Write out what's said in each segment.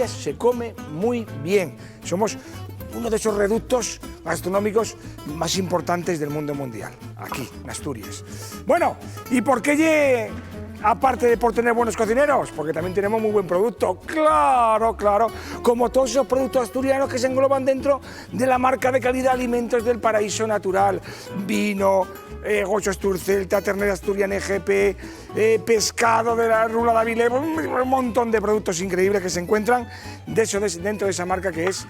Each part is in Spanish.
Asturias se come muy bien. Somos uno de esos reductos gastronómicos más importantes del mundo mundial, aquí, en Asturias. Bueno, ¿y por qué aparte de por tener buenos cocineros? Porque también tenemos muy buen producto, claro, como todos esos productos asturianos que se engloban dentro de la marca de calidad Alimentos del Paraíso Natural, vino, gocho Asturcelta, ternera asturiana EGP, pescado de la Rula de Avilés, un montón de productos increíbles que se encuentran dentro de esa marca que es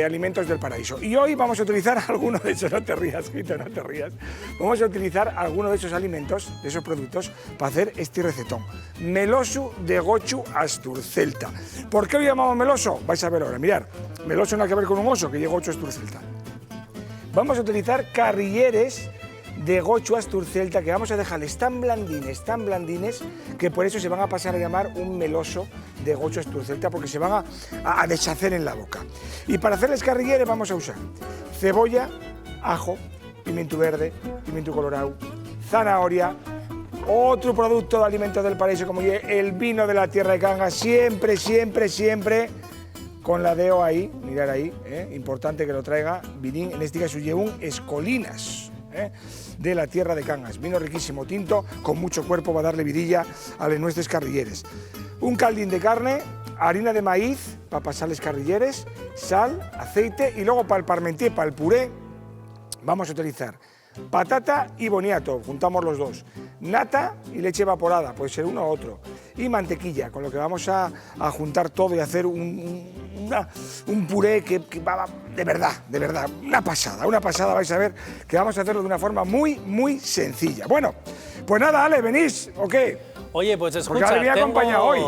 Alimentos del Paraíso. Y hoy vamos a utilizar algunos de esos, no te rías, Quito, no te rías, vamos a utilizar algunos de esos alimentos, de esos productos, para hacer este recetón. Meloso de gochu Asturcelta. ¿Por qué lo llamamos meloso? Vais a ver ahora, mirad, meloso no hay que ver con un oso, que lleva gochu Asturcelta. Vamos a utilizar carrilleres de gochu Asturcelta que vamos a dejarles tan blandines, que por eso se van a pasar a llamar un meloso de gochu Asturcelta, porque se van a deshacer en la boca. Y para hacerles carrilleres vamos a usar cebolla, ajo, pimiento verde, pimiento colorado, zanahoria, otro producto de Alimentos del Paraíso como el vino de la tierra de Cangas, siempre con la deo ahí, mirad ahí, importante que lo traiga, vinín, en este caso lleva un Escolinas, de la tierra de Cangas, vino riquísimo, tinto, con mucho cuerpo, va a darle vidilla a los nuestros carrilleres. Un caldín de carne, harina de maíz para pasarles carrilleres, sal, aceite y luego para el parmentier, para el puré, vamos a utilizar patata y boniato, juntamos los dos, nata y leche evaporada, puede ser uno u otro, y mantequilla, con lo que vamos a juntar todo y hacer un puré que va de verdad, una pasada, vais a ver que vamos a hacerlo de una forma muy sencilla. Bueno, pues nada, Ale, ¿venís o qué? Oye, pues escucha, porque Ale me acompaña hoy,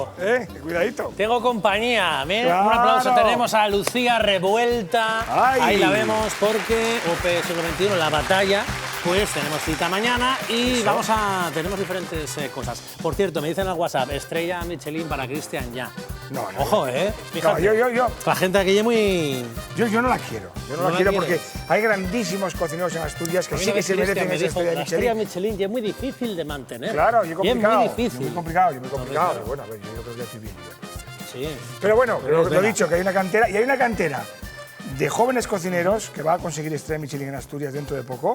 cuidadito. Tengo compañía, claro. Un aplauso, tenemos a Lucía Revuelta, Ay. Ahí la vemos porque OP siglo XXI, la batalla, pues tenemos cita mañana y tenemos diferentes cosas. Por cierto, me dicen al WhatsApp, estrella Michelin para Cristian ya. No. Ojo, fíjate. No, yo. La gente aquí es muy... Yo no la quiero, porque hay grandísimos cocineros en Asturias que sí que se merecen esa estrella de La Michelin. estrella Michelin ya es muy difícil de mantener. Claro, y complicado. Es muy difícil. Muy complicado. Claro. Bueno, yo creo que estoy bien. Sí. Pero bueno, lo he dicho, que hay una cantera, y hay una cantera de jóvenes cocineros que va a conseguir estrella Michelin en Asturias dentro de poco,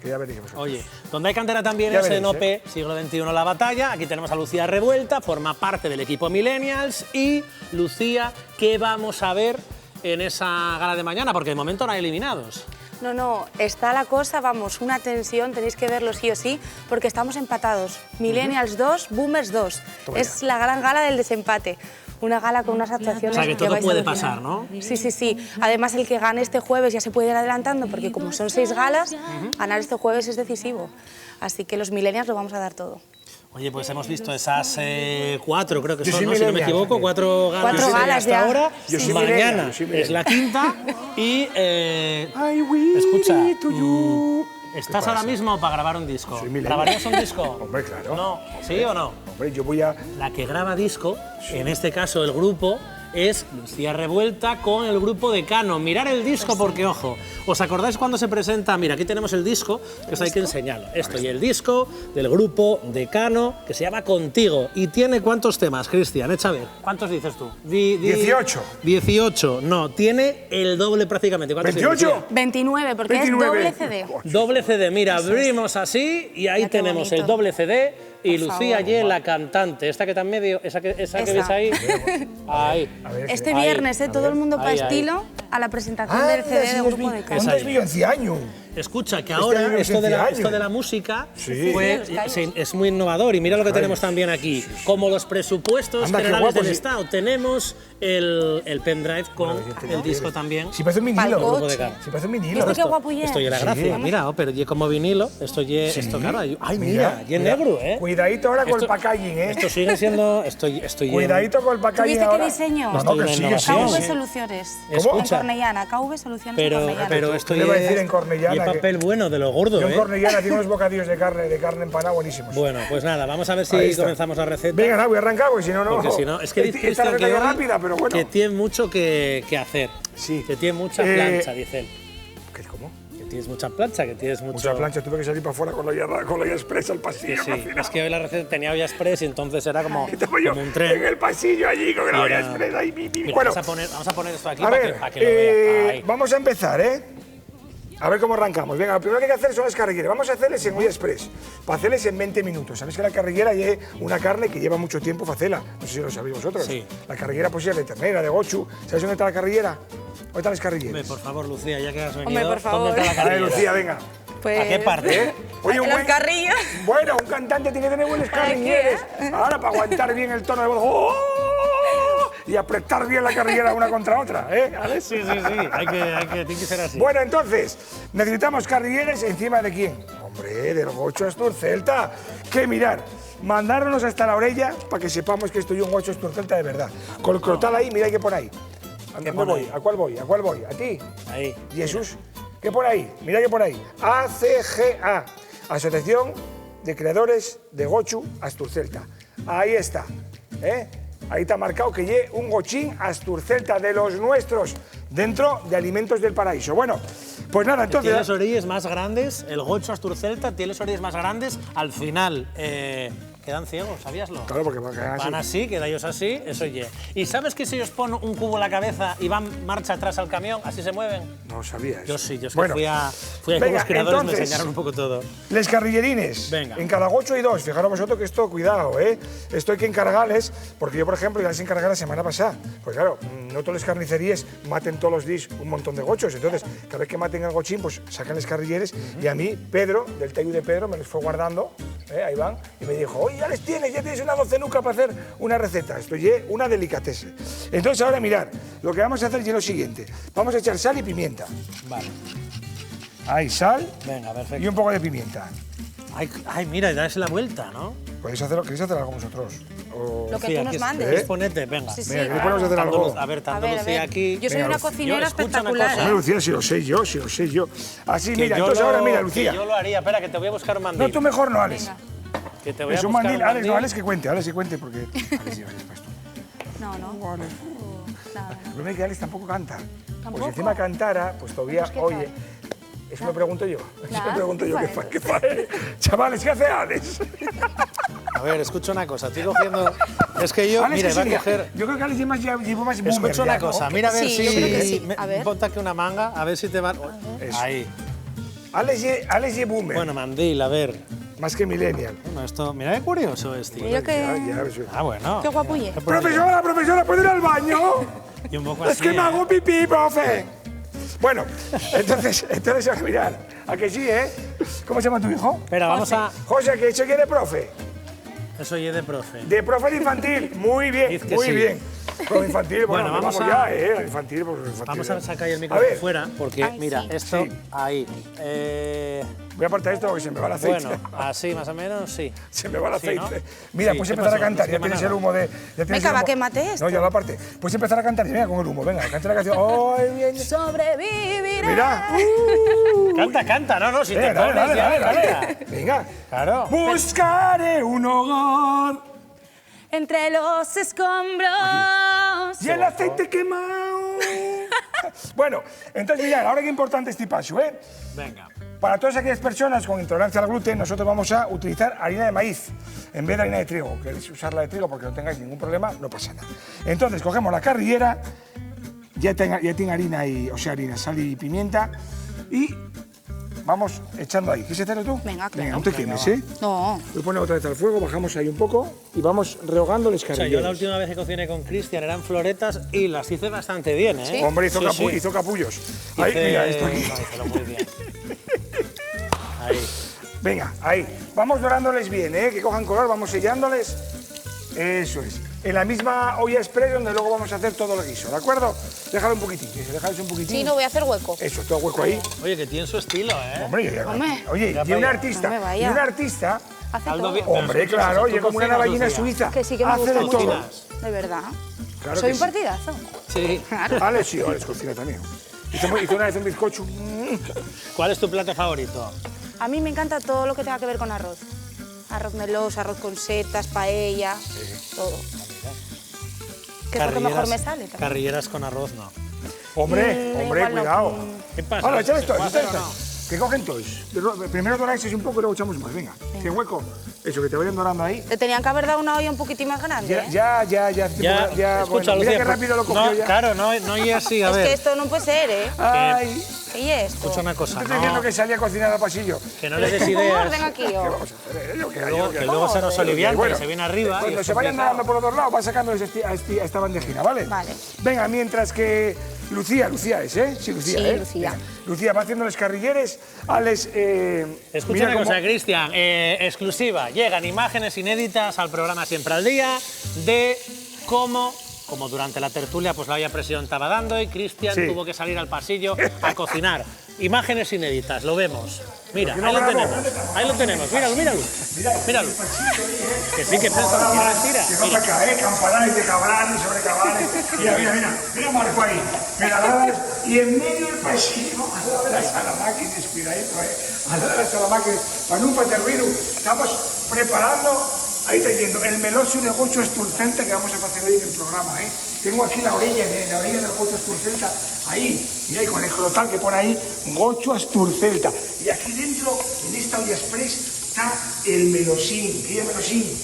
que ya veréis vosotros. Oye, donde hay cantera también Ya es en veréis, OP, siglo XXI, la batalla. Aquí tenemos a Lucía Revuelta, forma parte del equipo Millennials. Y, Lucía, ¿qué vamos a ver en esa gala de mañana? Porque de momento no hay eliminados. No, está la cosa, vamos, una tensión, tenéis que verlo sí o sí, porque estamos empatados. Millennials 2, Boomers 2. Es la gran gala del desempate. Una gala con unas actuaciones. O sea, que todo vais a puede alucinar. pasar, ¿no? Sí. Además, el que gane este jueves ya se puede ir adelantando, porque como son 6 galas, ganar este jueves es decisivo. Así que los Millennials lo vamos a dar todo. Oye, pues hemos visto esas 4, creo que Yo son, soy ¿no? Si no me millennial, equivoco, 4 galas. 4 galas hasta ya. ahora. Yo soy Mañana millennial, es la quinta y... I will escucha, to you. ¿estás ahora mismo para grabar un disco? Soy millennial. ¿Grabarías un disco? Hombre, claro. No, ¿sí o no? Hombre, yo voy a... La que graba disco, en este caso el grupo, es Lucía Revuelta con el grupo Decano. Mirar el disco porque, ojo, ¿os acordáis cuando se presenta? Mira, aquí tenemos el disco, que eso hay que enseñarlo. Esto y el disco del grupo Decano, que se llama Contigo. ¿Y tiene cuántos temas, Cristian? Echa a ver. ¿Cuántos dices tú? 18. 18, no, tiene el doble prácticamente. ¿Cuántos ¿28? tienes? 29, porque 29. es doble CD. Doble CD, mira, abrimos así y ahí Mira qué tenemos bonito. el doble CD y Por Lucía favor. Ye, la cantante. Esta que está en medio, esa que ves ahí. Ahí. A ver, Este Ahí, viernes, todo el mundo para ahí. estilo a la presentación del CD del grupo de Es Cano. ahí. es villanciaño. Escucha, que año ahora es esto de 15 la años. música Sí. pues, es muy innovador y mira lo que tenemos también aquí. Como los presupuestos Anda, qué generales guapo, del sí. Estado, tenemos el pendrive con el disco también. Si parece un vinilo. Pa'l Grupo de coche. Cano. Si parece un ¿Y vinilo. este qué guapo ya? Esto ya la gracia, mira, pero ye como vinilo, esto claro, ay mira, ye negro, Cuidadito ahora con el Esto- packaging, Esto sigue siendo, estoy Cuidadito con el packaging ¿Tuviste qué ahora. diseño? No, Esto que es una sí, innovación. KV Sí. Soluciones. Escucha. En Cornellana, KV Soluciones en Cornellana. pero esto ¿Qué le va a ye- decir en Cornellana ye que- papel bueno de lo gordo, Yo en ¿eh? Cornellana tiene unos bocadillos de carne empanada buenísimos. Bueno, pues nada, vamos a ver Ahí si está. comenzamos la receta. Venga, no, voy a arrancar porque si no, no. Porque si no, es que dice Esta Cristian receta que es hoy rápida, pero bueno. que tiene mucho que hacer. Sí. Que tiene mucha plancha, dice él. ¿Cómo? Que tienes mucha plancha, que tienes mucho... Mucha plancha, tuve que salir para afuera con la olla express al Sí, pasillo. sí. cocinar. Es que hoy la receta tenía olla express y entonces era como, Estaba yo como un tren. en el pasillo allí con la Y olla era- express ahí. Mira, Bueno, vamos a poner esto aquí a para ver, que lo vea. Ahí. vamos a empezar, ¿eh? A ver cómo arrancamos. Venga, lo primero que hay que hacer son las carrilleras. Vamos a hacerles en olla express, para hacerles en 20 minutos. Sabéis que la carrillera es una carne que lleva mucho tiempo para hacerla. No sé si lo sabéis vosotros. Sí. La carrillera pues es de ternera, de gochu. ¿Sabéis dónde está la carrillera? ¿Dónde están las carrilleras? Hombre, por favor, Lucía, ya que has venido, Hombre, por favor. ¿dónde está la A ver, carrillera? Lucía, venga. Pues... ¿A qué parte? ¿Eh? Oye, Los carrillos. Bueno, un cantante tiene que tener buenas ¿Para qué, carrilleras. Ahora, para aguantar bien el tono de voz. ¡Oh! Y apretar bien la carrillera una contra otra, ¿eh? ¿Alex? Sí, tiene que ser así. Bueno, entonces, necesitamos carrilleras encima de quién? Hombre, del gocho Asturcelta. Que mirar, mandárnoslos hasta la orella para que sepamos que estoy un gocho Asturcelta de verdad. Con el crotal ahí, mira qué pone ahí. ¿A dónde pone voy? ahí? ¿A cuál voy? ¿A cuál voy? ¿A ti? Ahí. Jesús. ¿Qué pone ahí? Mira qué pone ahí. ACGA, Asociación de Creadores de Gochu Asturcelta. Ahí está. ¿Eh? Ahí está marcado que lleve un gochín Asturcelta de los nuestros dentro de Alimentos del Paraíso. Bueno, pues nada, Tiene entonces... las orillas más grandes, el gocho Asturcelta tiene las orillas más grandes, al final quedan ciegos, ¿sabíaslo? Claro, porque van a quedar así. Van así, queda ellos así, eso ye. ¿Y sabes que si os ponen un cubo en la cabeza y van marcha atrás al camión, así se mueven? No sabía eso. Yo sí, yo es que Bueno, fui a venga, con los creadores, entonces, me enseñaron un poco todo. Les carrillerines. Venga. En cada gocho hay dos. Fijaros vosotros que esto, cuidado, ¿eh? Esto hay que encargarles, porque yo, por ejemplo, ya les encargué la semana pasada. Pues claro, no todas las carnicerías maten todos los días un montón de gochos. Entonces, cada vez que maten el gochín, pues sacan los carrilleres. Y a mí, Pedro, del Tayu de Pedro, me los fue guardando. Ahí van. Y me dijo, oye, ya les tienes, ya tienes una docenuca para hacer una receta. Esto es una delicatese. Entonces, ahora mirad, lo que vamos a hacer es lo siguiente. Vamos a echar sal y pimienta. Vale, Hay sal venga, y perfecto. un poco de pimienta. Ay, mira, darse la vuelta, ¿no? ¿Queréis hacer algo vosotros? O... Lo que Sí, tú aquí nos es- mandes. Ponete, venga. Sí, sí. Mira, ¿qué podemos hacer Tanto algo? A ver, tanto A ver, Lucía aquí. Yo soy Venga, una Lucía. cocinera Yo, escucha una espectacular. cosa. Hombre, Lucía, si lo sé yo. Así, Que mira, yo entonces lo- ahora mira, que Lucía. yo lo haría, espera, que te voy a buscar un mandil. No, tú mejor no, Alex. Venga. Que te voy a Es un buscar mandil, un Alex, no, mandil. Alex que cuente, porque... Alex, lleva esto. No, no. Vale. Nada. El problema es que Alex tampoco canta. Pues ¿Tampoco? si encima cantara, pues todavía, ¿qué oye... tal? Eso me pregunto yo. Eso me Claro, pregunto yo, ¿qué ¿qué fae? Chavales, ¿qué hace Alex? A ver, escucha una cosa, estoy cogiendo... Es que yo, Alex, mira, que va a sí, coger... yo creo que Alex lleva más boomer Escucha ya, una ¿no? cosa, mira a ver Sí, si... yo creo que sí. A ver. Ponte aquí una manga, a ver si te va... Eso. Ahí. Alex lleva boomer, Bueno, mandil, a ver. más que millennial. Bueno, esto... Mira qué curioso es, tío. Mira que... Ya, eso. Ah, bueno. Qué guapulle. Profesora, ¿puedo ir al baño? Y un poco así, Es que me hago pipí, profe. Bueno, entonces ahora mirad, ¿a que sí, eh? ¿Cómo se llama tu hijo? Espera, vamos a... José, que eso quiere profe. Eso ye de profe. De profe de infantil, muy bien, Diz que muy sí. bien. Profe infantil, bueno, Bueno, vamos vamos a- ya, infantil, pues infantil. Vamos a sacar el A micrófono ver, fuera, porque, Ay, mira, sí. esto... Sí. Ahí. voy a apartar esto porque se me va el aceite. Bueno, así más o menos, sí. Se me va el Sí, aceite. ¿no? Mira, Sí, puedes ¿qué empezar a pasó? cantar, No ya se quema tienes el nada. humo de... ya tienes Venga, el va, humo. quémate esto. No, ya lo aparte. Puedes empezar a cantar, venga, con el humo, venga, canta la canción. ¡Ay, bien! Sobreviviré. Mira. Canta, no, si te Venga, pones dale, ya, dale, canta. dale. Venga. Claro. Buscaré un hogar Entre los escombros. y el aceite quemado. Bueno, entonces mirad, ahora qué importante este paso, ¿eh? Venga. Para todas aquellas personas con intolerancia al gluten, nosotros vamos a utilizar harina de maíz en vez de harina de trigo. Queréis usarla de trigo porque no tengáis ningún problema, no pasa nada. Entonces cogemos la carrillera, ya tiene harina y, o sea, harina, sal y pimienta y vamos echando ahí. ¿Quieres hacerlo tú? Venga, claro. Venga, no te quemes, ¿eh? No. Lo pones otra vez al fuego, bajamos ahí un poco y vamos rehogando las O sea, carrilleras. yo la última vez que cociné con Cristian eran floretas y las hice bastante bien, ¿eh? ¿Sí? Hombre, hizo, Sí, sí. hizo capullos. Ahí, Hice- mira, esto aquí. No, hícelo muy bien. Ahí. Venga, ahí. Vamos dorándoles bien, ¿eh? Que cojan color, vamos sellándoles. Eso es. En la misma olla express donde luego vamos a hacer todo el guiso, ¿de acuerdo? Déjalo un poquitín, déjalo un poquitín. Sí, no voy a hacer hueco. Eso, todo hueco ahí. Oye, que tiene su estilo, ¿eh? Hombre, Hombre. oye, Mira y para un allá. artista, Hombre, vaya. y un artista, Hace Aldo todo. bien. hombre, Pero claro, tú oye, como una cocinas, navallina Lucía. suiza. Que sí que me hace gusta de mucho. todo. Cocinas. De verdad. Claro Soy que un sí. Sí. partidazo. Claro. Alex sí, Alex cocina también. Hizo una vez un bizcocho. ¿Cuál es tu plato favorito? A mí me encanta todo lo que tenga que ver con arroz. Arroz meloso, arroz con setas, paella, todo. Que es lo que mejor me sale también. Carrilleras con arroz, no. Hombre, hombre, igual no. cuidado. ¿Qué pasa? Ahora, échale ¿Se esto, puede échale hacer o esto. Que cogen todos. Primero doráis un poco y luego echamos más. Venga. Que hueco. Eso, que te vayan dorando ahí. Te tenían que haber dado una olla un poquitín más grande, ¿eh? Ya. Escucha, Bueno, mira Lucía, qué rápido lo cogió no, ya. Claro, no y así, a Es ver. que esto no puede ser, ¿eh? Ay, ¿Qué es esto? Escucha una cosa, te estoy diciendo no, que salía a cocinar al pasillo. que no le des Pongo ideas. orden aquí, ¿Qué ¿o? vamos a hacer? Que luego se nos alivianta y se viene arriba. y Cuando es se vayan complicado. dorando por los dos lados, va sacando a esta bandejina, ¿vale? Vale. Venga, mientras que Lucía es, ¿eh? Sí, Lucía, Sí, ¿eh? Lucía. Venga. Lucía va haciendo los carrilleres, Alex... Escucha mira una cómo- cosa, Cristian, exclusiva. Llegan imágenes inéditas al programa Siempre al Día de cómo, como durante la tertulia, pues la olla presión estaba dando y Cristian Sí. tuvo que salir al pasillo a cocinar. Imágenes inéditas, lo vemos. Mira, ¿Por qué ahí no lo grabo? tenemos. Ahí lo tenemos, míralo. Míralo. Que sí, que piensa, mentira. Que no para caer, campanares de cabranes sobre cabranes. Mira Marco ahí. Pedaladas y en medio del pasillo, al lado de la sala máquina, cuidadito, al lado de la sala máquina, para no interruir, estamos preparando, ahí está yendo, el meloso de gocho esturcente que vamos a hacer hoy en el programa, Tengo aquí la orilla del gocho esturcelta, ahí, y ahí con el clotal que pone ahí, gocho esturcelta. Y aquí dentro, en esta olla express, está el melosín, ¿qué es el melosín?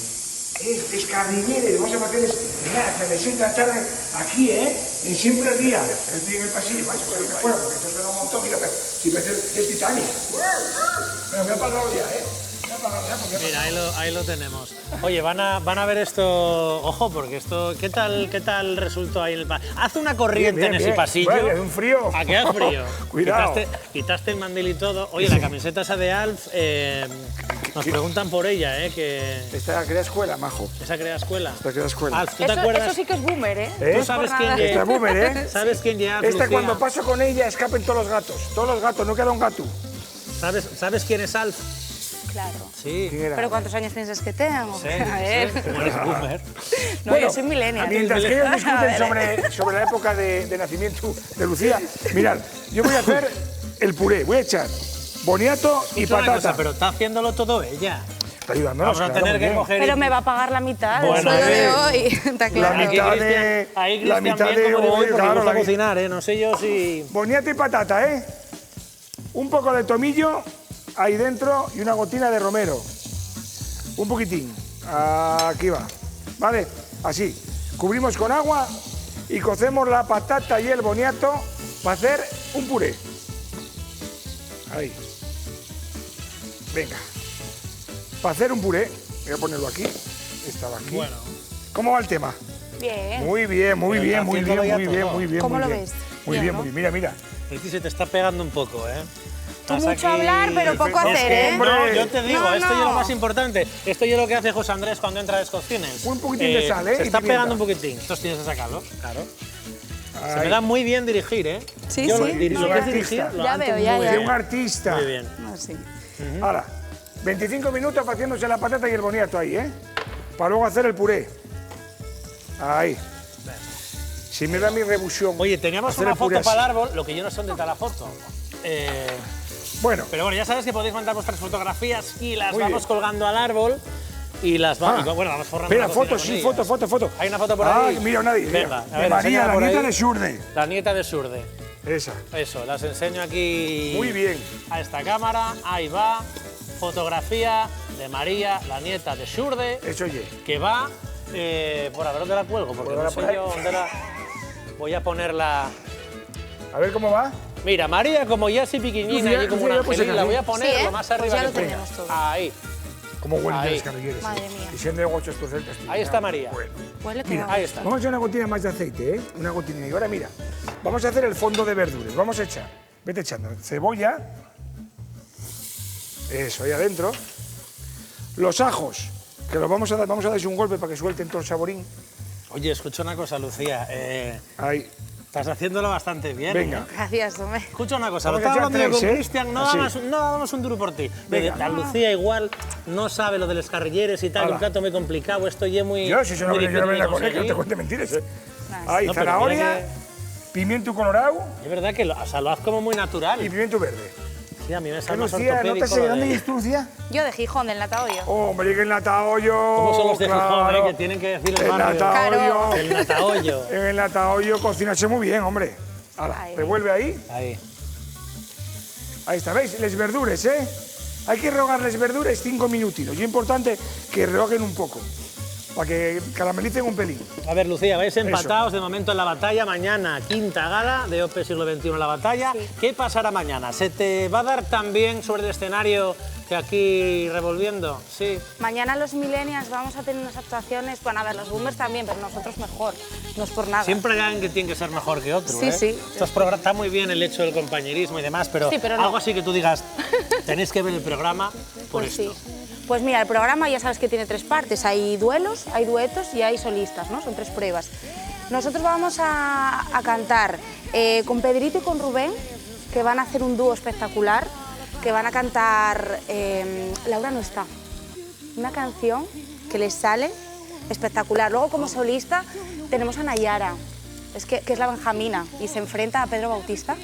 Es carriñeres, vamos a hacer mira, hasta las 6 de la tarde, aquí, en Siempre al Día, en el pasillo, vais por el fuego, porque esto suena un montón, mira, pero si me hace el Titanic. Pero me ha apagado ya, Me ha apagado ya, porque Mira, ahí lo tenemos. Oye, van a ver esto. Ojo, porque esto. ¿Qué tal resultó ahí en el pasillo? Hace una corriente Bien, en ese bien. pasillo. Bueno, es un frío. ¿A qué hace frío? Cuidado. Quitaste el mandil y todo. Oye, la camiseta esa de Alf, nos preguntan por ella, que Esta crea escuela, majo. esa crea escuela. Esta crea escuela. Alf, ¿tú te acuerdas? Eso sí que es boomer, ¿eh? ¿Eh? ¿Tú sabes Por quién nada. Esta es boomer, ¿Sabes quién lleva? Esta cuando paso con ella escapen todos los gatos. Todos los gatos, no queda un gato. ¿Sabes quién es Alf? Claro. Sí. ¿Quién era? ¿Pero cuántos años piensas que tengo? Sí, A ver. sí, como eres boomer. No, yo soy millennial. Mientras que ellos A discuten ver. sobre la época de nacimiento de Lucía, mirad, yo voy a hacer el puré. Voy a echar boniato y Escucha una patata. cosa, pero está haciéndolo todo ella. Está ayudándonos, Vamos a claro, tener muy que bien. coger. Pero me va a pagar la mitad del Bueno, sueldo de bien. hoy. Está La claro. mitad Ahí de... Cristian La mitad bien, de como digo yo, hoy, porque claro, le gusta la- cocinar, No sé yo si. Boniato y patata, Un poco de tomillo ahí dentro y una gotina de romero. Un poquitín. Aquí va. ¿Vale? Así. Cubrimos con agua y cocemos la patata y el boniato para hacer un puré. Ahí. Venga. Para hacer un puré, voy a ponerlo aquí. Estaba aquí. Bueno. ¿Cómo va el tema? Bien. Muy bien, muy Pero bien, está muy haciéndolo bien, ya muy bien, todo. muy bien. ¿Cómo muy lo bien. ves? Muy Bien, bien, ¿no? muy bien. Mira. Ricky se te está pegando un poco, Tú Estás mucho aquí- hablar, pero poco Es hacer, que, ¿eh? hombre, No, yo te digo, No, esto es lo no. más importante. Esto es lo que hace José Andrés cuando entra a Descocines. Un poquitín de sal, ¿eh? Se y está pimienta. pegando un poquitín. Estos tienes que sacarlos, claro. Se me Ahí. da muy bien dirigir, Sí, Yo sí. lo que es dirigir, Artista. lo Ya hago veo, muy ya, De ya. bien. un artista. Muy bien. No, sí. Ahora, 25 minutos haciéndose la patata y el boniato ahí, Para luego hacer el puré. Ahí. Si me da mi rebusión. Oye, teníamos hacer una el puré foto para el así. árbol, lo que yo no sé dónde está la foto. Bueno, Pero bueno, ya sabes que podéis mandar vuestras fotografías y las Muy vamos bien. colgando al árbol y las vamos, Ah. bueno, vamos forrando. espera, la cocina foto, con sí, ellas. foto. Hay una foto por Ah, ahí. mira, nadie. Venga, mira. a ver, María, enséñala la por nieta ahí. de Surde. La nieta de Surde. Esa. Eso, las enseño aquí. Muy bien. A esta cámara, ahí va. Fotografía de María, la nieta de Surde, Eso, oye. que va por a ver dónde la cuelgo, porque no Cuélgala sé por ahí. yo dónde la. Voy a ponerla. A ver cómo va. Mira, María como ya así piquiñina, Lucía, allí como Lucía, una ya pues, angelina, la aquí. voy a poner Sí, ¿eh? lo más Pues arriba ya que lo pueda. tenemos todo. Ahí, Como huelen ya Ahí. las carrilleras. Madre mía. Y siendo de gochos tuceltas, tío. ahí está María. Bueno. Huele que Mira, va. Ahí está. Vamos a echar una gotina más de aceite, Una gotina. Y ahora mira, vamos a hacer el fondo de verduras. Vamos a echar, vete echando, cebolla. Eso, ahí adentro. Los ajos, que los vamos a darles un golpe para que suelten todo el saborín. Oye, escucha una cosa, Lucía. Ahí, Estás haciéndolo bastante bien. venga. ¿eh? Gracias, hombre. Escucha una cosa, lo Vamos a estaba echar hablando yo tres, con ¿eh? Cristian, Así. no damos un duro por ti. Venga. La Lucía igual no sabe lo de los carrilleres y tal, Hala. un plato muy complicado, esto ya muy. Yo, si yo no muy vengo difícil de con él, que no te conseguir. cuente mentiras, Nice. Ahí, No, pero zanahoria, mira pimiento colorado Es verdad que o sea, lo haz como muy natural. y pimiento verde. Sí, a mí me ¿Qué, sale más Lucía? ¿No te ortopédico. sé lo dónde de- es tú, Lucía? Yo de Gijón, del Natahoyo. Hombre, que el natahoyo. ¿Cómo son los de Gijón, claro. que tienen que decir el El barrio? natahoyo. El natahoyo. En el natahoyo cocinarse muy bien, hombre. Ahora, Ahí. revuelve ahí. Ahí. Ahí está, ¿veis? Les verdures, ¿eh? Hay que rehogar les verdures 5 minutitos. Y es importante que rehoguen un poco, para que caramelicen un pelín. A ver, Lucía, vais empatados de momento en la batalla. Mañana, quinta gala de OPE Siglo XXI en la batalla. Sí. ¿Qué pasará mañana? ¿Se te va a dar tan bien sobre el escenario que aquí revolviendo? Sí. Mañana los millennials vamos a tener unas actuaciones, bueno, a ver, los boomers también, pero nosotros mejor, no es por nada. Siempre hay alguien que tiene que ser mejor que otro, Sí, ¿eh? sí. Está muy bien el hecho del compañerismo y demás, pero, Sí, pero no. algo así que tú digas, tenéis que ver el programa por Pues esto. sí. Pues mira, el programa ya sabes que tiene 3 partes, hay duelos, hay duetos y hay solistas, ¿no? Son 3 pruebas. Nosotros vamos a cantar con Pedrito y con Rubén, que van a hacer un dúo espectacular, que van a cantar Laura no está, una canción que les sale espectacular. Luego como solista tenemos a Nayara, que es la Benjamina y se enfrenta a Pedro Bautista,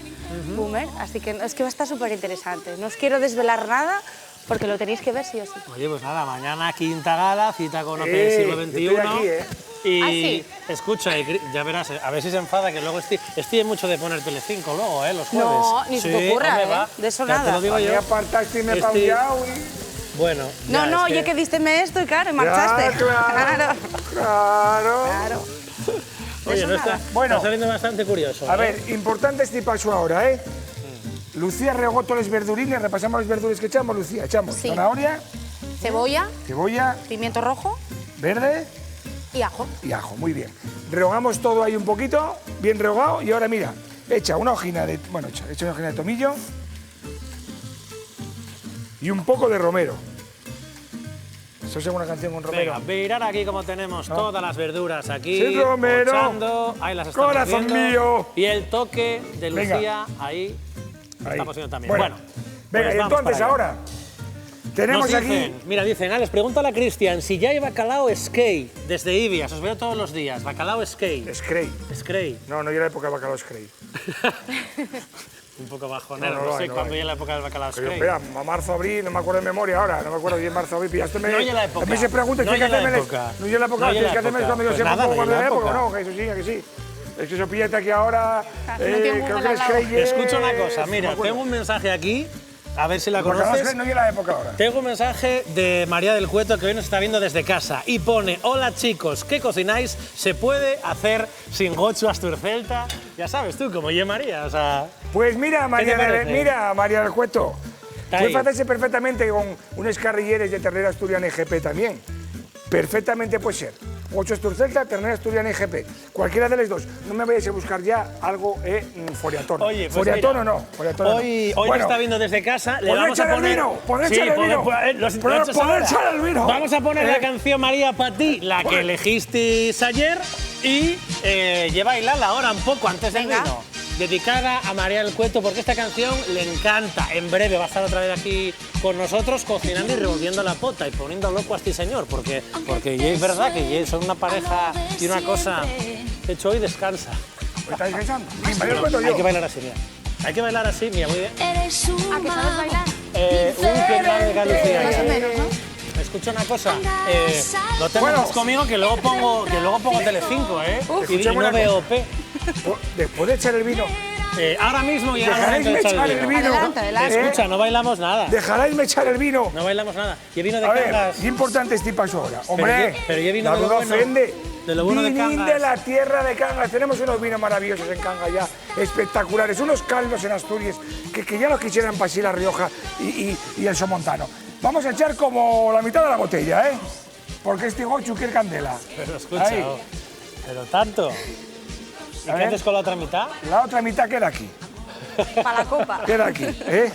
boomer, así que es que va a estar súper interesante. No os quiero desvelar nada porque lo tenéis que ver sí o sí. Oye, pues nada, mañana quinta gala, cita con OPE Siglo XXI. estoy aquí, Y ¿Ah, sí? escucha, ya verás, a ver si se enfada, que luego estoy mucho de poner Telecinco luego, los jueves. No, ni se te ocurra, hombre, ¿eh? va. De eso Ya nada. te lo digo Me yo. apartaste y me he Estoy- paullado y... Bueno, No, ya, no, es oye, que dísteme esto y claro, y marchaste. Ya, claro, claro. Claro. Oye, eso no está, nada. Bueno. está saliendo bastante curioso. A ¿eh? ver, importante este paso ahora, ¿eh? Lucía rehogó todos los verdurines, repasamos los verdures que echamos, Lucía. Echamos Sí. zanahoria, Cebolla, cebolla, pimiento rojo verde y ajo. y ajo, muy bien. Rehogamos todo ahí un poquito, bien rehogado, y ahora mira, echa una hojina de... Bueno, echa una hojina de tomillo y un poco de romero. Eso es una canción con romero. Venga, mirar aquí como tenemos todas las verduras aquí. Sí, Romero. Pochando, ahí las estamos Corazón viendo. mío. Y el toque de Venga. Lucía, ahí, Ahí. estamos viendo también. Bueno, Bueno, venga, pues y vamos entonces para allá. ahora tenemos Nos aquí... dicen, mira, dicen, Alex, pregúntale a Cristian si ya hay bacalao skate desde Ibias, os veo todos los días, bacalao skate. Scray. Skate. No, no, yo la época de bacalao Scray. Un poco bajonero, No, no, no sé hay, no cuándo hay. llega la época del bacalao Pero skate. espera, marzo, abril, no me acuerdo de memoria ahora, no me acuerdo bien marzo, abril, pillaste No oye la época. A mí se pregunta, No tienes que oye la hacerme... época. No oye la época, No oye tienes la que hacerme época. cuando yo Pues sepa nada, un poco no cuando oye es la la época, época. no, que eso sí, que sí. Es que eso píllate aquí ahora, no tengo creo Google que al es lado. Scray... Escucha una cosa, mira, tengo un mensaje aquí, a ver si la Bacalao conoces. Scray no oye la época ahora. Tengo un mensaje de María del Cueto que hoy nos está viendo desde casa y pone: hola chicos, ¿qué cocináis? ¿Se puede hacer sin gochu asturcelta? Ya sabes tú, como yo María, o sea... Pues mira, María, parece? mira, María del Cueto, Está puedes ahí. hacerse perfectamente con unos carrilleres de ternera asturiana IGP también. Perfectamente puede ser. 8 asturcelta, ternera asturiana IGP. Cualquiera de las dos. No me vayáis a buscar ya algo foriatono. Oye, pues foriatono mira, no, foriatono no. Hoy Bueno, nos está viendo desde casa, le ¿podré vamos a echar el poner... vino? ¿Podré Sí, echar el poder- vino? poder- los- ¿Podré- lo echas podré ahora. echar el vino? Vamos a poner la ¿Eh? canción María para ti, la que Joder. elegisteis ayer, y lleva a bailarla ahora un poco antes del Venga. vino. Dedicada a María del Cueto porque esta canción le encanta. En breve va a estar otra vez aquí con nosotros cocinando y revolviendo la pota y poniendo loco a este señor porque ya es verdad que ya son una pareja y una cosa. De hecho, hoy descansa. ¿Me estáis pensando? Sí, María del Cueto yo. Hay que bailar así, mira. Hay que bailar así, mira, muy bien. ¿A que sabes bailar? Que mal de Lucía. Más o menos, ¿no? Escucha una cosa, no te metas conmigo que luego pongo Telecinco, y escuchame no una veo cosa. OP. Después de echar el vino, Ahora mismo ya ¿dejaréis momento de echar el vino? Adelante, adelante. Escucha, no bailamos nada. ¿Dejaréis echar el vino? No bailamos nada. Y vino de A ver, Cangas. qué importante este paso ahora. Hombre, pero yo vino la de lo duda bueno. ofende. De lo bueno de Vinín Cangas. de la tierra de Cangas. Tenemos unos vinos maravillosos en Cangas ya, espectaculares. Unos caldos en Asturias que ya los quisieran para así La Rioja y el Somontano. Vamos a echar como la mitad de la botella, ¿eh? Porque este gochu quiere candela. Pero escucha, Ahí. pero tanto. ¿Y A qué ver. haces con la otra mitad? La otra mitad queda aquí. Para la copa. Queda aquí, ¿eh?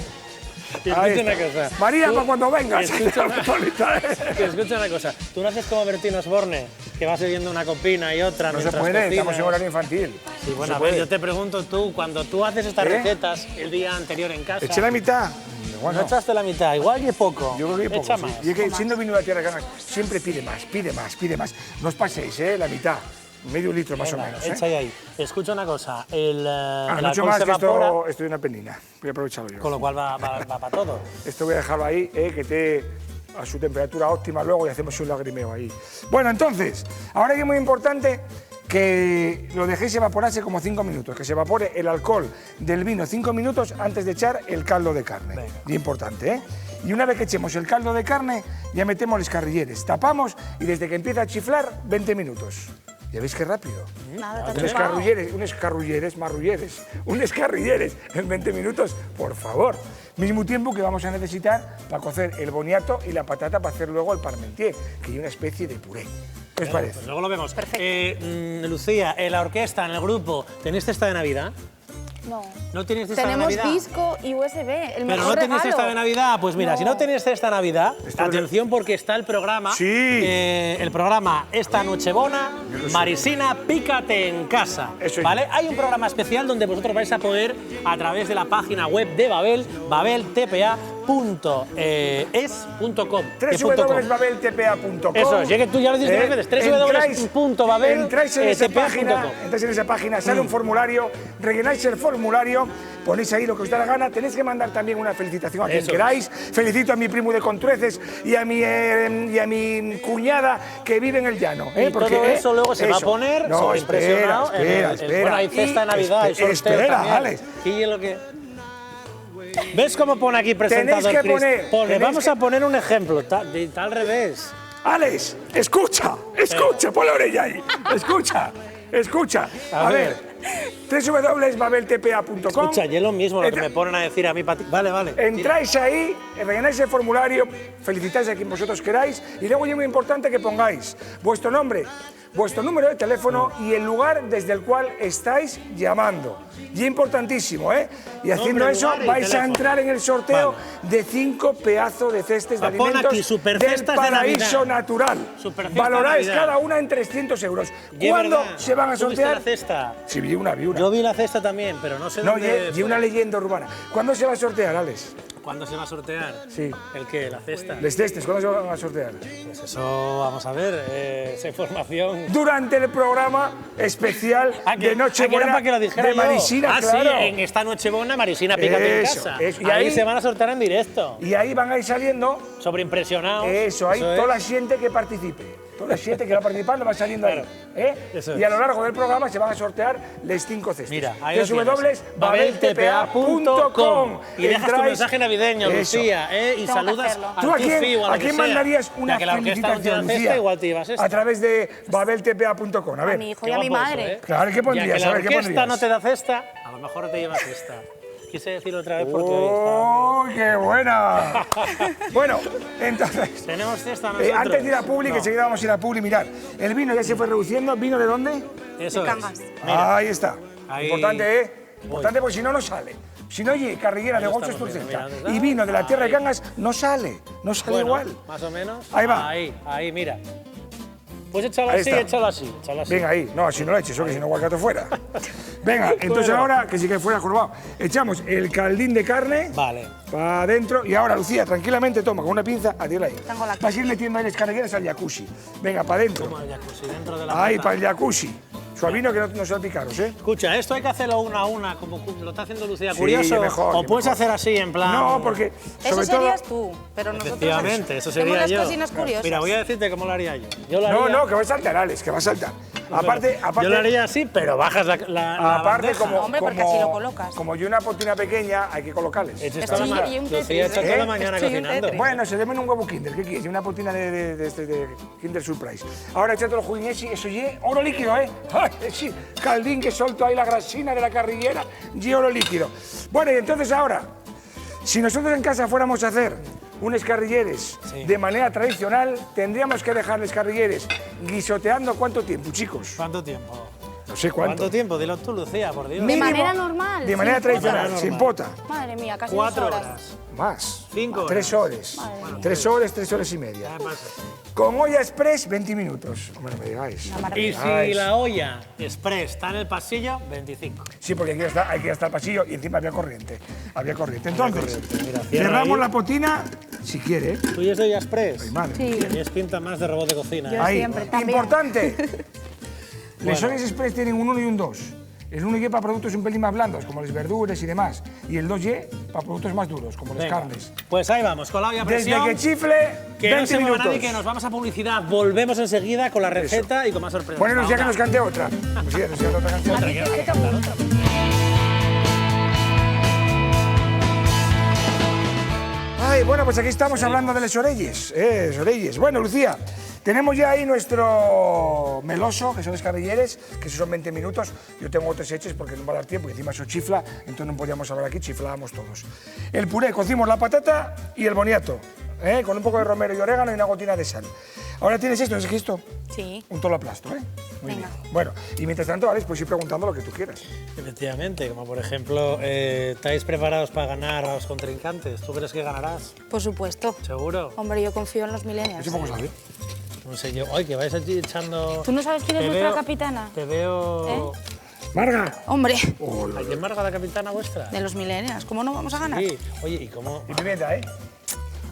Y Ahí escucha una está. cosa. María, Tú- para cuando vengas. Escucha una, Solita, que escucha una cosa. Tú no haces como Bertín Osborne, que vas bebiendo una copina y otra No se mientras puede, cocinas. estamos en horario infantil. Sí, bueno, No a se ver, puede. yo te pregunto tú, cuando tú haces estas ¿Eh? recetas el día anterior en casa, Eché la mitad. Bueno, no echaste la mitad, igual y poco. yo creo que poco, Echa sí. más. Y es que siendo vino de la tierra de Cangas, siempre pide más, pide más, pide más. No os paséis, la mitad. Medio litro más Venga, o menos. echa ahí. Escucha una cosa, el No alcohol echo más, se que evapora, esto es una penina. Voy a aprovecharlo yo. con lo cual va para todo. Esto voy a dejarlo ahí, que esté a su temperatura óptima luego y hacemos un lagrimeo ahí. Bueno, entonces, ahora que es muy importante, que lo dejéis evaporarse como 5 minutos, que se evapore el alcohol del vino 5 minutos antes de echar el caldo de carne. Venga. Y importante, ¿eh? Y una vez que echemos el caldo de carne, ya metemos los escarrilleres, tapamos y desde que empieza a chiflar, 20 minutos. ¿Ya veis qué rápido? Nada, Un escarrilleres en 20 minutos, por favor. Mismo tiempo que vamos a necesitar para cocer el boniato y la patata para hacer luego el parmentier, que es una especie de puré. ¿Qué os parece? Pues luego lo vemos. Perfecto. Lucía, en la orquesta, en el grupo, ¿tenéis cesta de Navidad? No. ¿No tenéis cesta de Tenemos Navidad? disco y USB, el Pero mejor no tenéis regalo. cesta de Navidad, pues mira, No. si no tenéis cesta de Navidad, atención porque está el programa, Sí. el programa Esta Nochebona, Marisina, pícate en casa, Eso es. ¿vale? Hay un programa especial donde vosotros vais a poder, a través de la página web de Babel, babeltpa.es.com. www.babeltpa.com. Eso es, ya que tú ya lo dices varias veces, www.babel, Entráis en esa tpa.com. página, sale un formulario, rellenáis el formulario, ponéis ahí lo que os da la gana, tenéis que mandar también una felicitación a quien Eso queráis. Felicito a mi primo de Contrueces y a mi cuñada que vive en el llano. Y todo eso luego se va a poner No, sobreimpresionado en espera. bueno, hay cesta de Navidad, hay sorteo Espera, también. Alex. Y lo que... ¿Ves cómo pone aquí presentador Tenéis que Chris? poner, Pone, tenéis vamos que- a poner un ejemplo, tal revés. Alex, escucha, pon la orella ahí. Escucha. A ver, www.babeltpa.com. Escucha, y es lo mismo lo que me ponen a decir a mí. Vale. Entráis ahí, rellenáis el formulario, felicitáis a quien vosotros queráis y luego es muy importante que pongáis vuestro nombre, vuestro número de teléfono y el lugar desde el cual estáis llamando. Y importantísimo, ¿eh? Y haciendo Nombre, eso lugar y vais a teléfono. entrar en el sorteo de 5 pedazos de cestas de Ah, pon alimentos aquí, del supercestas de paraíso Navidad. natural. Supercestas Valoráis de Navidad. cada una en 300 euros. Y es ¿Cuándo verdad, se van a ¿tú viste sortear? la cesta? Sí, vi una. Yo vi la cesta también, pero no sé No, dónde... y una leyenda urbana. ¿Cuándo se va a sortear, Alex? ¿Cuándo se va a sortear? Sí. ¿El qué? ¿La cesta? Les testes, ¿cuándo se van a sortear? Pues eso, vamos a ver, esa información... Durante el programa especial de era Nochebuena para que lo dijera de yo. Marisina, claro. Sí, en esta Nochebuena, Marisina, pícate en Eso, casa. eso. Y Y ahí ahí- se van a sortear en directo. Y ahí van a ir saliendo, Sobreimpresionados. eso, ahí es. toda la gente que participe. Toda la gente que va participando va saliendo Claro. ahí. ¿eh? Eso Y a es. lo largo del programa se van a sortear les 5 cestas. Mira, ahí lo tienes. www.babeltpa.com. Y dejas tu mensaje navideño, Eso. Lucía, y Tengo que saludas hacerlo. a ¿Tú a tu quién, FIU, a lo a quién que sea. mandarías una Ya que la orquesta no tiene felicitación, cesta, Lucía? igual te llevas esta. A través de babeltpa.com. A A ver. mi hijo Qué y a mi guapo madre. eso, ¿eh? Claro, ¿qué Ya pondrías? que A la ver, ¿qué orquesta pondrías? no te da cesta, a lo mejor te llevas esta. Quise decirlo otra vez porque hoy ¡Oh, qué buena! Bueno, entonces, está... Tenemos cesta nosotros. antes de ir a Publi, que enseguida vamos a ir a Publi, mirad, el vino ya se fue reduciendo. ¿Vino de dónde? Eso De es. Cangas. Mira, Ahí está. Ahí. Importante, ¿eh? Importante porque si no, no sale. Si no, oye, carrillera de Ahí lo Golfes estamos por viendo, cerca mira, ¿dónde está? y vino de la tierra de Ahí. Cangas, no sale bueno, igual. Más o menos. Ahí va. Ahí, mira. Pues échalo Ahí así, está. échalo así. Venga ahí, no, si no lo eches, que si no igual gato fuera. Venga, entonces Bueno. ahora, que sí que fuera jorobado, echamos el caldín de carne Vale. para adentro y ahora, Lucía, tranquilamente toma con una pinza, atírala ahí. Tengo la Vas a ir metiendo ahí las carregueras al jacuzzi. Venga, para adentro. Toma el jacuzzi dentro de la Ahí, mesa. para el jacuzzi. Suavino que no sea picaros, ¿eh? Escucha, esto hay que hacerlo una a una, como lo está haciendo Lucía. Sí, Curioso. mejor, o puedes mejor. hacer así, en plan. No, porque Eso sobre todo... serías tú, pero nosotros Efectivamente, eso sería hacemos yo. las cocinas curiosas. Mira, voy a decirte cómo lo haría yo. Yo lo haría, No, que va a saltar, Alex, que va a saltar. Aparte, yo lo haría así, pero bajas la aparte bandeja. como, Hombre, porque como- así lo colocas. como yo una potina pequeña, hay que colocarles. Hecho Estoy- toda la y un Lucía Tetris, está toda ¿eh? la mañana Estoy un cocinando. Tetris. Bueno, se deben un huevo Kinder, ¿qué quieres? Una potina de Kinder Surprise. Ahora echate los juguines y eso ye oro líquido, ¿eh? Ay, sí, caldín que soltó ahí la grasina de la carrillera, ye oro líquido. Bueno, y entonces ahora, si nosotros en casa fuéramos a hacer unos carrilleres Sí. de manera tradicional, tendríamos que dejarles carrilleres guisoteando ¿cuánto tiempo, chicos? ¿Cuánto tiempo? No sé cuánto. ¿Cuánto tiempo? Dilo tú, Lucía, por Dios. De manera normal, De manera sin tradicional, pota. sin pota. Madre mía, casi 4 2 horas. Más. 5 horas. 3 horas. Madre 3 horas, 3 horas y media. ¿Qué pasa? Con olla express, 20 minutos. Hombre, no me digáis. Una Y maravilla. si Ay, la olla express está en el pasillo, 25. Sí, porque hay que ir hasta el pasillo y encima había corriente. Había corriente. Entonces, corriente. Mira, cierra cerramos ahí. la potina, si quiere. ¿Tú y es de olla express? Ay, madre. Sí. Tenías pinta más de robot de cocina. Yo ¿eh? Ahí. siempre, también. Importante. Los Bueno. ollas express tienen un 1 y un 2. El 1Y para productos un pelín más blandos, como las verduras y demás. Y el 2Y para productos más duros, como las carnes. Pues ahí vamos, con la olla a Desde presión. que chifle, Que no 20 se mueva minutos. nadie, que nos vamos a publicidad. Volvemos enseguida con la receta y con más sorpresas. Bueno, Lucía, que Ahora. nos cante otra. Lucía, nos cante otra canción. Otra, hay que cantar otra. Ay, bueno, pues aquí estamos hablando de las orelles. Bueno, Lucía, tenemos ya ahí nuestro meloso, que son los carrilleres, que esos son 20 minutos. Yo tengo otros hechos porque no va a dar tiempo, y encima eso chifla, entonces no podíamos hablar aquí, chiflábamos todos. El puré, cocimos la patata y el boniato, con un poco de romero y orégano y una gotina de sal. Ahora tienes esto, ¿es esto? Sí. Un tolaplasto, ¿eh? Muy Venga. bien. Bueno, y mientras tanto, Alex, pues ir preguntando lo que tú quieras. Efectivamente, como por ejemplo, ¿estáis preparados para ganar a los contrincantes? ¿Tú crees que ganarás? Por supuesto. ¿Seguro? Hombre, yo confío en los millennials. Eso poco sabe. No sé yo. Ay, que vais aquí echando... ¿Tú no sabes quién es Te nuestra veo- capitana? Te veo... Marga. Hombre, ¿A quién marca la capitana vuestra? de los millennials. ¿Cómo no vamos a ganar? Sí. Oye, ¿y cómo...? Y pimienta, ¿eh?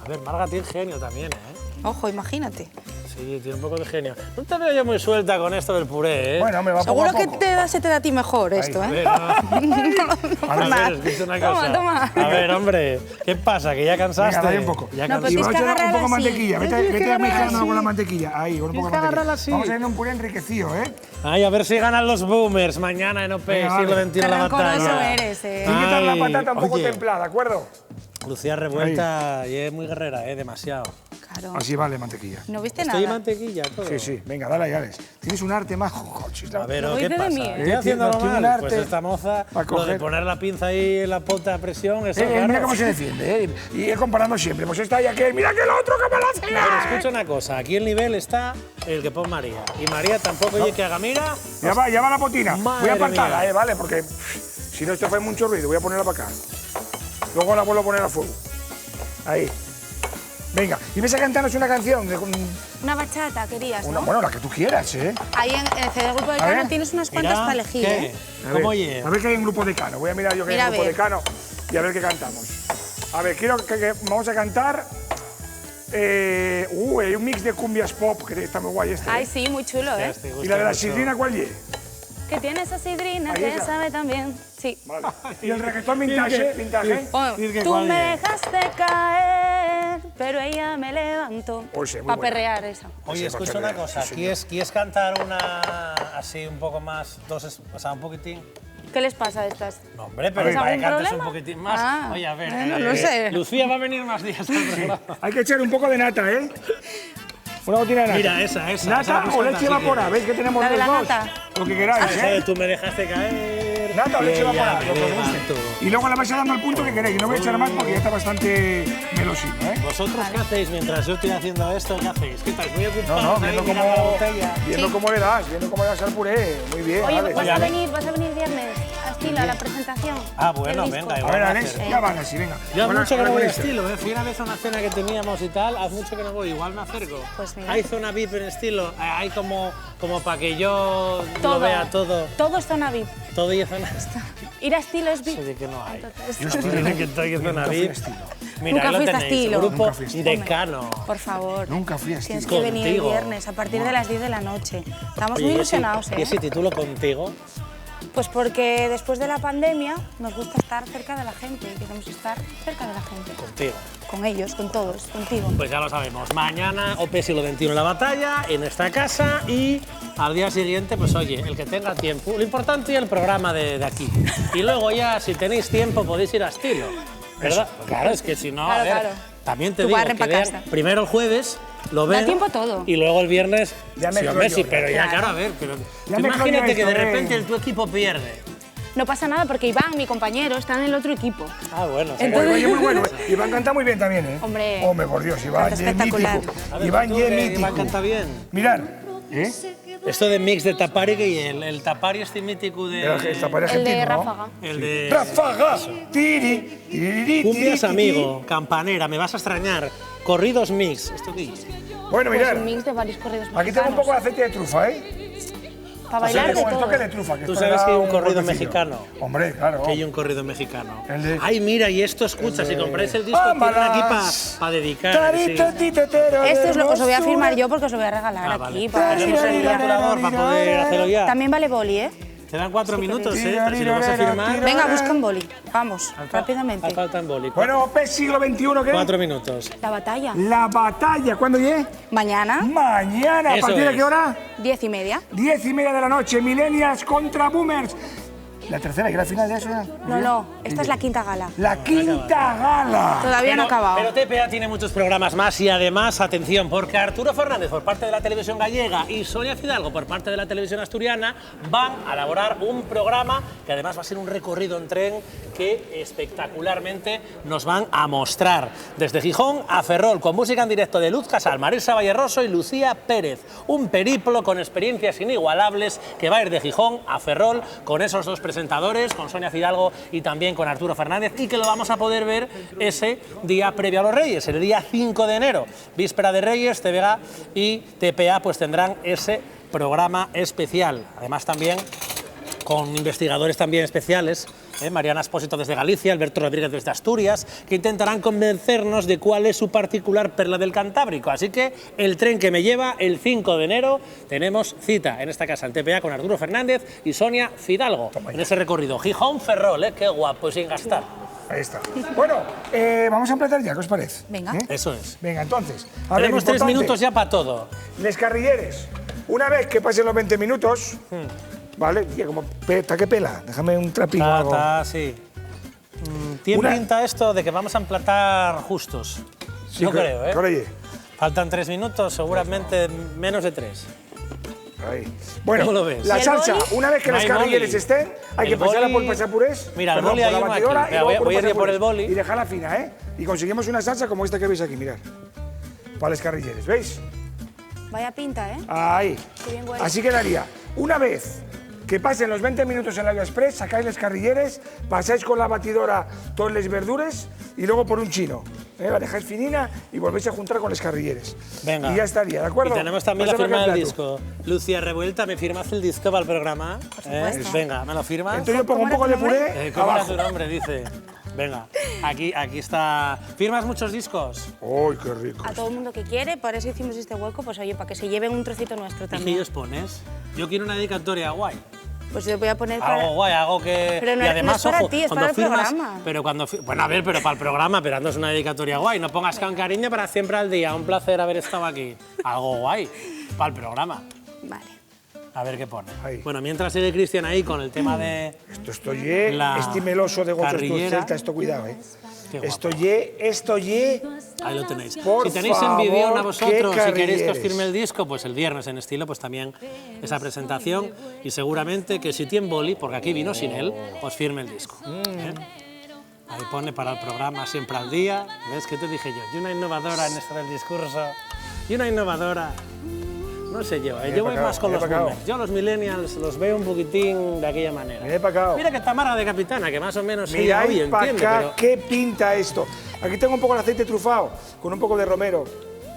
A ver, Marga tiene genio también, ¿eh? Ojo, imagínate. Sí, tiene un poco de genio. No te veo yo muy suelta con esto del puré, ¿eh? Bueno, me va poco Seguro a que poco. se te da a ti mejor esto, A ¿eh? ver, no. A ver, escucha una cosa. Toma, toma. A ver, hombre, ¿qué pasa? ¿Que ya cansaste? Venga, dale un poco. Ya No, pero Y tienes vamos que a echar un agarrarla poco de así. mantequilla. Tienes que Vete agarrarla mezclando así. con la mantequilla. Ahí, con un poco Tienes de que mantequilla. agarrarla así. Vamos a hacer un puré enriquecido, ¿eh? Ay, a ver si ganan los boomers mañana en OP, Venga, siglo vale. XXI la Qué batalla. rencoroso eres, ¿eh? Hay que quitar la Ay, patata un poco oye, templada, ¿de acuerdo? Lucía revuelta y es muy guerrera, demasiado. Claro. Así vale, mantequilla. ¿No viste Estoy nada? mantequilla, todo. Sí, sí. Venga, dale, Alex. Tienes un arte más. A ver, No ¿o ¿qué dice de pasa? mí, ¿eh? ¿Estoy haciéndolo Tiene un mal? arte Pues esta moza, para lo de coger. poner la pinza ahí en la punta de presión, eso Mira claro. cómo se defiende, ¿eh? Y es comparando siempre. Pues esta y aquel. Mira que el otro que me lo hace. Pero escucha una cosa, aquí el nivel está el que pone María. Y María tampoco oye que haga, mira. Ya va la potina. Voy Madre a apartarla, mía. ¿vale? Porque si no, esto fue mucho ruido. Voy a ponerla para acá. Luego la vuelvo a poner a fuego. Ahí. Venga, y ves a cantarnos una canción. Una bachata querías, ¿no? Bueno, la que tú quieras, ¿eh? Ahí en el CD Grupo de A ver. Cano tienes unas cuantas Mira, para elegir, ¿qué? ¿eh? ¿Cómo oye? A ver que hay un grupo de Cano. Voy a mirar yo que hay Mira, un grupo a ver. de Cano y a ver qué cantamos. A ver, quiero que vamos a cantar. Hay un mix de cumbias pop que está muy guay este. Ay, ¿eh? sí, muy chulo, ¿eh? Te Y gusta la de la mucho. sidrina, ¿cuál es? Que tiene esa sidrina Ahí que esa. sabe también. Sí. Vale. Y el reggaetón vintage, vintage. Bueno, Dice que tú cuál me es. dejaste caer, pero ella me levantó. Pues sí, muy Para buena. perrear esa. Oye, Sí, escucha para una perrear, cosa, sí, señor. ¿quieres cantar una así un poco más, o sea, un poquitín? ¿Qué les pasa a estas? No, hombre, pero ¿Tienes para que algún cantes problema? un poquitín más. Ah, Oye, a ver, bueno, no sé. Lucía va a venir más días al programa. Hay que echar un poco de nata, ¿eh? Una gotina de nata. Mira, esa la Nata puedes o cantar leche si evaporada. quieres. ¿Veis que tenemos ¿La de los la dos? nata? Lo que queráis, Esa de ¿eh? tú me dejaste caer. Nata o leche y ella evaporada, me lo que os guste. levantó. Y luego la vais dando al punto que queréis. No voy a echar más porque ya está bastante melosino, ¿eh? ¿Vosotros qué hacéis mientras yo estoy haciendo esto? ¿Qué hacéis? ¿Qué estáis muy ocupados? No, ahí viendo mirando la botella? cómo le das al puré. Muy bien, Oye, Alex. vas a venir viernes a Estilo a la presentación. Ah, bueno, del disco. venga, A igual ver, va a Alex, hacer. ya van así, venga. Yo hace Buena- mucho que no buena voy a conexión. Estilo, ¿eh? Fui una vez a una cena que teníamos y tal, hace mucho que no voy, igual me acerco. Pues mira. Hay zona VIP en Estilo, hay como para que yo lo Todo. vea todo, Todo es zona VIP. todo y zona. Ir a Estilo es VIP. Oye, que no hay. Entonces, Que estoy en zona Nunca fui a VIP. Estilo. Mira, Nunca ahí lo fuiste a tenéis, Estilo. grupo Nunca fui a Estilo. Decano. por favor. Nunca fui a Tienes Estilo. que venir el Contigo. viernes a partir de las 10 de la noche. Estamos Oye, muy ¿y ilusionados, ¿Y ese ¿eh? título contigo? Pues porque después de la pandemia nos gusta estar cerca de la gente. Queremos estar cerca de la gente. Contigo. Con ellos, con todos, contigo. Pues ya lo sabemos. Mañana OP siglo XXI en la batalla, en esta casa y al día siguiente, pues oye, el que tenga tiempo. Lo importante es el programa de aquí. Y luego ya, si tenéis tiempo, podéis ir a Estilo. ¿Verdad? Claro, es que si no, Claro, a ver, claro. también te Tu digo barren que pa' vean casa. primero el jueves, lo ven. tiempo todo. Y luego el viernes, Ya sí, mezclo hombre, yo, sí, ya. pero ya, Claro. claro, a ver, pero tú mezclo yo imagínate que esto, de repente tu equipo pierde. No pasa nada porque Iván, mi compañero, está en el otro equipo. Ah, bueno. o sea, Entonces- Oye, muy bueno. Iván canta muy bien también, ¿eh? Hombre. Hombre, por Dios, Iván, Canta ye espectacular. mítico. a ver, Iván, tú, ye que mítico. Iván canta bien. Mirad, ¿eh? Esto de mix de Tapari y el Tapari este mítico de... El Tapari El argentino, de ¿no? Ráfaga. El de... Ráfaga. Tiri, tiriri, Cumbias tiri, amigo, campanera, me vas a extrañar. Corridos mix, ¿esto qué es? Bueno, Pues mirad. un mix de varios corridos Aquí tengo un poco de aceite de trufa, ¿eh? Para bailar de Con el todo. toque de trufa. Tú esto sabes le da que hay un corrido golpecillo. mexicano. Hombre, claro. Que hay un corrido mexicano. El de- Ay, mira, y esto escucha, si compráis el disco, tienen Ámbalas. aquí para dedicar. sí. Tarito, titetero de Esto os lo voy a hermosura. firmar yo porque os lo voy a regalar Ah, aquí. vale. Para Tenemos el que rotulador para poder hacerlo ya. También vale boli, ¿eh? Te dan 4 minutos, Tira, pero si lo vas a tira, firmar... tira. Venga, busca un boli. Vamos, rápidamente. Falta en boli. Bueno, PES siglo XXI, ¿qué? 4 minutos. La batalla. La batalla, ¿cuándo llegue? Mañana, Mañana, ¿a Eso partir de es. qué hora? 10:30. 10:30 de la noche, Millennials contra Boomers. La tercera, que era la final de eso. No, esta es la quinta gala. La quinta gala. Todavía no ha acabado. Pero TPA tiene muchos programas más y además, atención, porque Arturo Fernández por parte de la televisión gallega y Sonia Fidalgo por parte de la televisión asturiana van a elaborar un programa que además va a ser un recorrido en tren que espectacularmente nos van a mostrar desde Gijón a Ferrol con música en directo de Luz Casal, Marisa Valleroso y Lucía Pérez. Un periplo con experiencias inigualables que va a ir de Gijón a Ferrol con esos dos presentadores, con Sonia Fidalgo y también con Arturo Fernández, y que lo vamos a poder ver ese día previo a los Reyes, el día 5 de enero, víspera de Reyes. TVG y TPA pues tendrán ese programa especial, además también con investigadores también especiales, Mariana Espósito desde Galicia, Alberto Rodríguez desde Asturias, que intentarán convencernos de cuál es su particular perla del Cantábrico. Así que el tren que me lleva, el 5 de enero, tenemos cita en esta casa en TPA con Arturo Fernández y Sonia Fidalgo en ese recorrido. Gijón-Ferrol, qué guapo, sin gastar. Ahí está. Bueno, vamos a empezar ya, ¿qué os parece? Venga. Eso es. Venga, entonces. Tenemos 3 importante, minutos ya para todo. Les carrilleres. Una vez que pasen los 20 minutos, ¿vale? Tía, como ¿está que pela? Déjame un trapillo o algo. Sí. Tiene Una- pinta esto de que vamos a emplatar justos. Sí, no creo, ¿eh? Corre, Faltan 3 minutos, seguramente menos de 3. ahí. Bueno, ¿Cómo lo ves? la ¿Y el salsa, boli? una vez que No los hay carrilleres boli. estén, hay El que pasarla por boli- pasapurés. Mira, el perdón, boli por hay la uno aquí. batidora y Mira, luego voy a ir por pasapurés. el boli. Y dejarla fina, ¿eh? Y conseguimos una salsa como esta que veis aquí, mirad. Para los carrilleres, ¿veis? Vaya pinta, ¿eh? Ahí. Qué bien huele. Así quedaría. Una vez que pasen los 20 minutos en la Express, sacáis los carrilleres, pasáis con la batidora todas las verduras y luego por un chino. La dejáis finina y volvéis a juntar con los carrilleres. Venga. Y ya estaría, ¿de acuerdo? Y tenemos también la Pásame firma aquel del plato. disco. Lucía Revuelta, ¿me firmas el disco para el programa? supuesto. Venga, ¿me lo firmas? Entonces yo pongo un ¿Cómo poco de era tu nombre? puré ¿Cómo era abajo. tu nombre? Dice. Venga, aquí está. ¿Firmas muchos discos? ¡Uy, qué rico! A todo el mundo que quiere, por eso hicimos este hueco, pues oye, para que se lleven un trocito nuestro ¿Y qué también. ellos pones? Yo quiero una dedicatoria guay. Pues yo voy a poner para... Algo guay, algo que. Pero no y es- además, no es para ojo, ti, es cuando para el firmas. programa. Pero cuando. Bueno, a ver, pero para el programa, pero no es una dedicatoria guay. No pongas con cariño para siempre al día. Un placer haber estado aquí. Algo guay. Para el programa. Vale. A ver qué pone. Ahí. Bueno, mientras sigue Cristian ahí con el tema de. Esto La este meloso de gochos carrillera. celta, esto cuidado, Qué guapo. Esto Ahí lo tenéis. Por si tenéis favor, envidia a qué vosotros, si queréis que os carrilleres. firme el disco, pues el viernes en Estilo, pues también esa presentación. Y seguramente que si tiene boli, porque aquí vino sin él, os firme el disco. ¿eh? Ahí pone para el programa siempre al día. ¿Ves qué te dije yo? Y una innovadora en esto del discurso. Y una innovadora. No sé yo, yo voy más con los boomers. Yo los millennials los veo un poquitín de aquella manera. Mirad para acá. Mira que Tamara de capitana, que más o menos ella Mirad oye, para entiende, acá pero... qué pinta esto. Aquí tengo un poco de aceite trufado, con un poco de romero,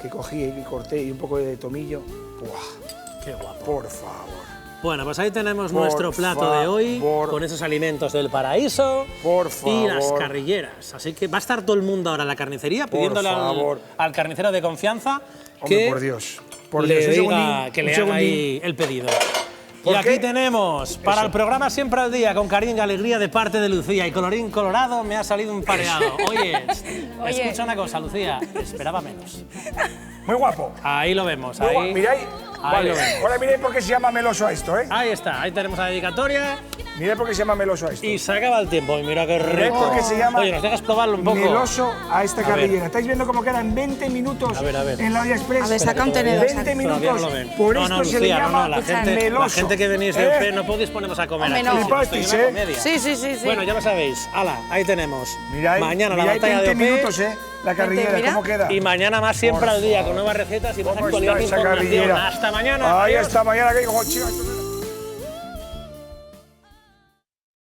que cogí y corté, y un poco de tomillo. ¡Buah! Qué guapo. Por favor. Bueno, pues ahí tenemos Por nuestro plato de hoy, favor. con esos alimentos del paraíso Por y las favor. carrilleras. Así que va a estar todo el mundo ahora en la carnicería pidiéndole favor. al carnicero de confianza Hombre, que por Dios. Por le Dios, un diga segundín, que un le haga segundín. ahí el pedido. Y ¿Por aquí qué? tenemos, para Eso. el programa Siempre al Día, con cariño y alegría de parte de Lucía, y colorín colorado me ha salido un pareado. Oye, escucha una cosa, Lucía, esperaba menos. Muy guapo. Ahí lo vemos, Muy guapo. ahí. Miráis. Ahí Vale. lo vemos. Ahora miráis por qué se llama meloso a esto, ¿eh? Ahí está, ahí tenemos la dedicatoria. Mirad por qué se llama meloso a esto. Y se acaba el tiempo, y mira qué rico. por qué se llama Oye, ¿nos dejas probarlo un poco? Meloso a esta A ver. carrillera. ¿Estáis viendo cómo quedan 20 minutos A ver. en la Olla Express? A ver, saca un tenedor, 20 saca. minutos. Todavía no lo ven. Por no, esto no, se Lucía, le llama la meloso. gente que venís de OP no podéis ponernos a comer Hombre, aquí. no. si esto es Flipasteis, una ¿eh? comedia. Sí, sí, sí, sí. Bueno, ya lo sabéis. Hala, ahí tenemos. Miráis, Mañana la miráis batalla 20 de OP. minutos, ¿eh? La carrillera, mira. ¿cómo queda? Y mañana más siempre Por al día, favor. con nuevas recetas y más ¿Cómo actualidad está e esa información. carrillera? Hasta mañana. Ahí Adiós. hasta mañana, que como chivas.